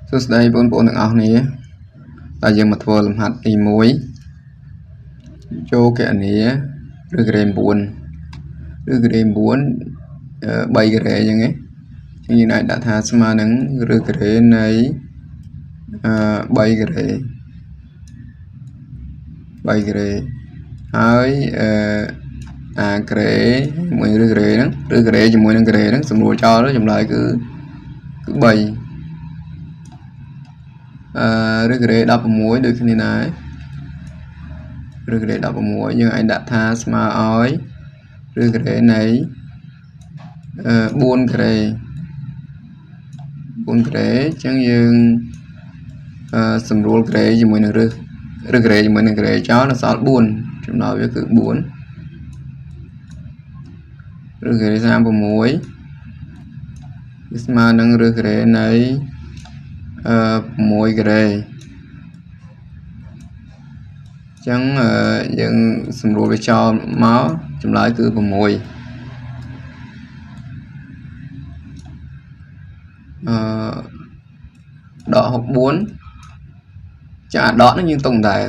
សួស្តីបងប្អូនទាំងអស់គ្នាតែយើងមកធ្វើលំហាត់ទី1ចូលគណនាឬក្រេ9ឬក្រេ9 3ក្រេអញ្ចឹងយើងអាចដាក់ថាស្មើនឹងឬក្រេនៃ3ក្រេហើយអាក្រេមួយឬក្រេហ្នឹងឬក្រេជាមួយនឹងក្រេហ្នឹងសម្រួលចោលចម្លើយគឺ3ឬក្រេ16ដូចគ្នាដែរឬក្រេ16យើងអាចដាក់ថាស្មើឲ្យឬក្រេនៃ4ក្រេអញ្ចឹងយើងសម្រួលក្រេជាមួយនឹងឬក្រេជាមួយនឹងក្រេចោលនៅសល់4ចំណុចវាគឺ4ឬក្រេ36ស្មើនឹងឬក្រេនៃ6ក្រេអញ្ចឹងយើងសម្រួលវាចោលមកចម្លើយគឺ6ដក64ចាដកនេះយើងទុកដែរ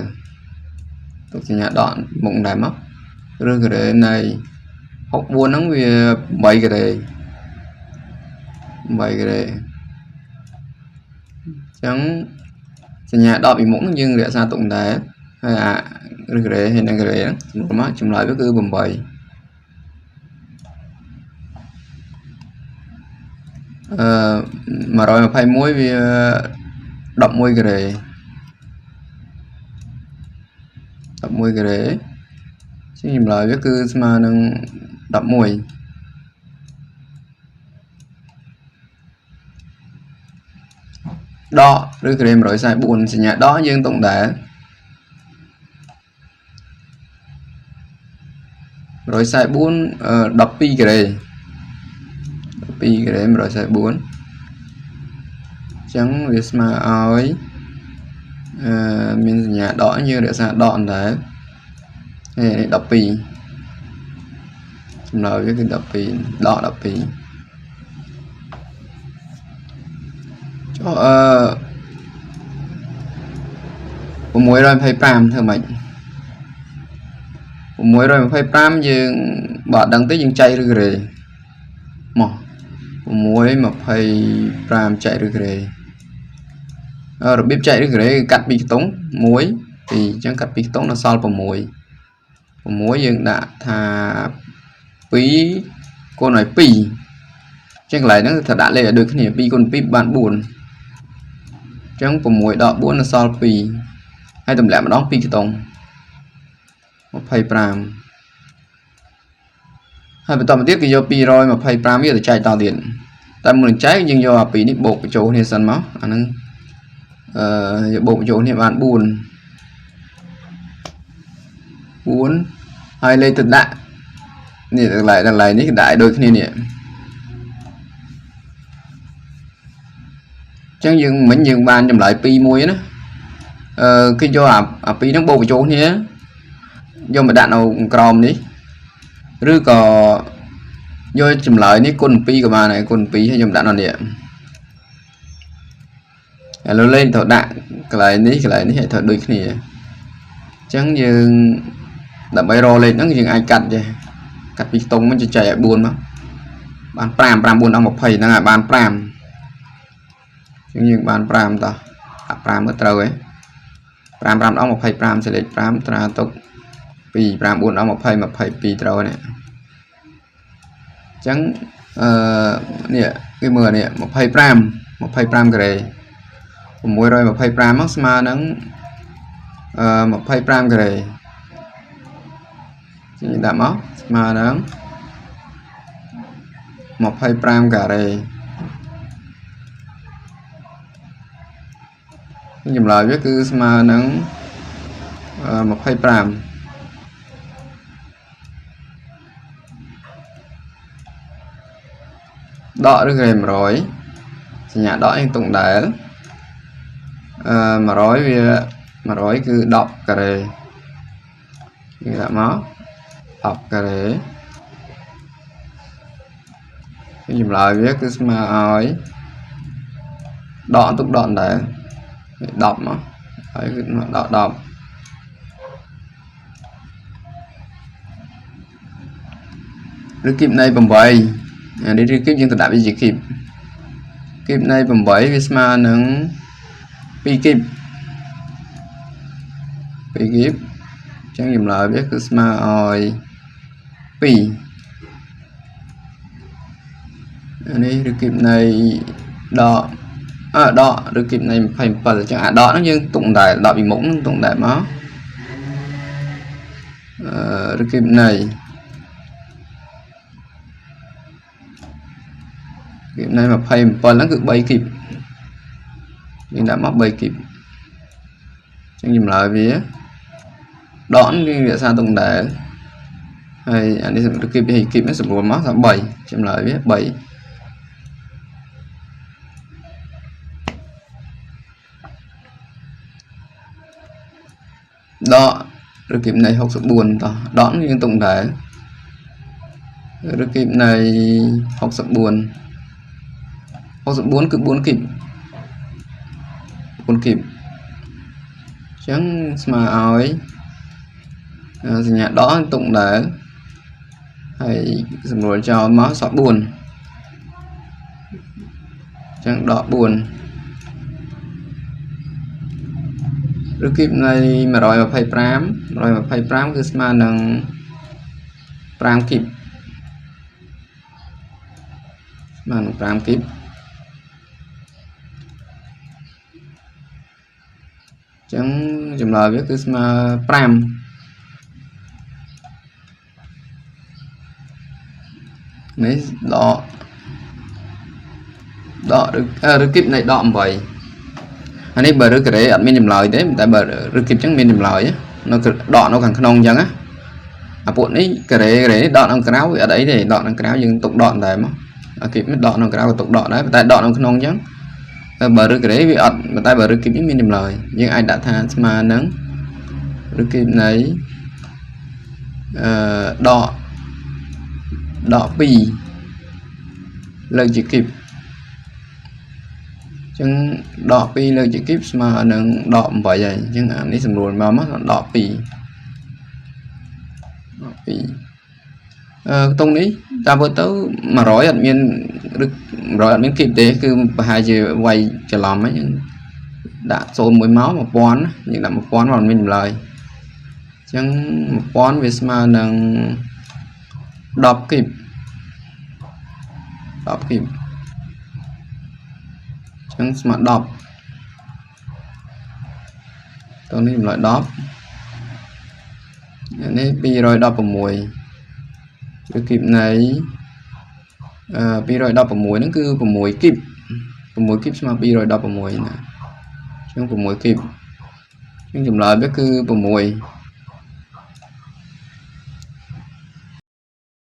ទុកសញ្ញាដកមុខដែរមកឬក្រេនៃ64ហ្នឹងវា8ក្រេអញ្ចឹងសញ្ញាដកពីមុខហ្នឹងយើងរក្សាទុកដែរហើយអាឬក្រេហើយនឹងក្រេហ្នឹងមកចម្លើយវាគឺ8 121វា11ក្រេជាចម្លើយវាគឺស្មើនឹង11ដកឬក្រេ144សញ្ញាដកយើងទុកដែរ144 12ក្រេ144អញ្ចឹងវាស្មើឲ្យមានសញ្ញាដកយើងរក្សាដកដែរហើយនេះ12ចម្លើយវាគឺ12ដក12ចុះ625ធ្វើម៉េច625យើងបើអត់ដឹងទេយើងចែកឬក្រេមក625ចែកឬក្រេរបៀបចែកឬក្រេគឺកាត់ពីខ្ទង់1 2អញ្ចឹងកាត់ពីខ្ទង់ដល់សល់6យើងដាក់ថា2គុណឲ្យ2អញ្ចឹងកន្លែងហ្នឹងត្រូវដាក់លេខឲ្យដូចគ្នា2គុណ2បាន4អញ្ចឹង6ដក4ដល់សល់2ហើយទម្លាក់ម្ដង2ខ្ទង់25ហើយបន្តមកទៀតគឺយក225វាទៅចែកតទៀតតែមុននឹងចែកយើងយកអា2នេះបូកបញ្ចូលគ្នាសិនមកអាហ្នឹងយកបូកបញ្ចូលគ្នាបាន4ហើយលេខទៅដាក់នេះកន្លែងនេះដាក់ឲ្យដូចគ្នានេះអញ្ចឹងយើងមិញយើងបានចម្លើយ2មួយណាគឺយកអា2ហ្នឹងបូកបញ្ចូលគ្នាយកមកដាក់នៅក្រោមនេះឬក៏យកចម្លើយនេះគុណ2ក៏បានដែរគុណ2ហើយខ្ញុំដាក់នៅនេះឥឡូវលេខត្រូវដាក់កន្លែងនេះឲ្យត្រូវដូចគ្នាអញ្ចឹងយើងដើម្បីរកលេខហ្នឹងយើងអាចកាត់ចេះកាត់ពីខ្ទង់មិនចែកឲ្យ4មកបាន5 4ដល់20ហ្នឹងឲ្យបាន5អញ្ចឹងយើងបាន5តោះដាក់5មើលត្រូវហ៎5 5ដល់25សេលេខ5ត្រាទុក2 5 4ដល់20 22ត្រូវនេះអញ្ចឹងនេះគេមើលនេះ25ក្រេ625មកស្មើនឹង25ក្រេជាដាក់មកស្មើនឹង25ការ៉េចម្លើយវាគឺស្មើនឹង25ដកឬក្រេ100សញ្ញាដកឯងទុកដែរ100វា100គឺ10ការ៉េយើងដាក់មក10ការ៉េចម្លើយវាគឺស្មើឲ្យ25 đọ tục đọn để đọc mà phải đọc đọc rồi kịp này bằng vậy đi rồi kịp nhưng tôi đã bị gì kịp kịp này bằng vậy vì mà nâng bị kịp chẳng dùm lại biết cứ mà oi bị đây rồi kịp này đọ đọ rồi kịp này phải bật chẳng hạn đọ nó như tụng đại đọ bị mũng tụng đại máu rồi kịp này mà phải bật nó cứ bay kịp nhưng đã móc bay kịp chẳng dùm lại vía đón cái việc sao tụng đại hay anh đi được kịp thì kịp nó sụp luôn mất 7 chấm lại vía 7 đó rồi kịp này học sự buồn ta đón những tụng thể rồi kịp này học sự buồn cứ 4 kịp chẳng mà ấy nhà đó tụng thể hay rồi cho máu sợ buồn chẳng đỏ buồn rồi kịp này mà rồi mà phải pram cứ mà nâng pram kịp mà nâng pram kịp chẳng dùm lời biết cứ mà pram mấy đọ được kịp này đọ vậy anh ấy bờ rửa cái admin điểm lời đấy tại bờ rửa kịp chẳng min điểm lời á nó đọ nó càng non chẳng á bọn ấy cái đấy đọ nó cáo ở đấy thì đọ nó cáo nhưng tục đọ đấy mà kịp mới đọ nó cáo tục đọ đấy tại đọ nó non chẳng bờ rửa cái đấy bị mà tại bờ rửa kịp min điểm lời nhưng ai đã than mà nắng rửa kịp này đọ pi lời chỉ kịp chẳng đọ pi lời chỉ kịp mà nâng đọ vậy vậy nhưng anh đi sầm luôn mà mất đọ pi tôngนี้ta vừa tới mà rồi admin được rồi admin kịp để cứ 2 giờ quay trở làm ấy đã xôn mũi máu một quán nhưng là một quán vào mình lời chẳng một quán về mà nâng đọc kịp chẳng mà đọc tôi nên loại đọc nên pi rồi đọc vào mùi cái kịp này pi rồi đọc vào mùi nó cứ vào mùi kịp mà pi rồi đọc vào mùi nè chẳng vào mùi kịp nhưng dùm lại biết cứ vào mùi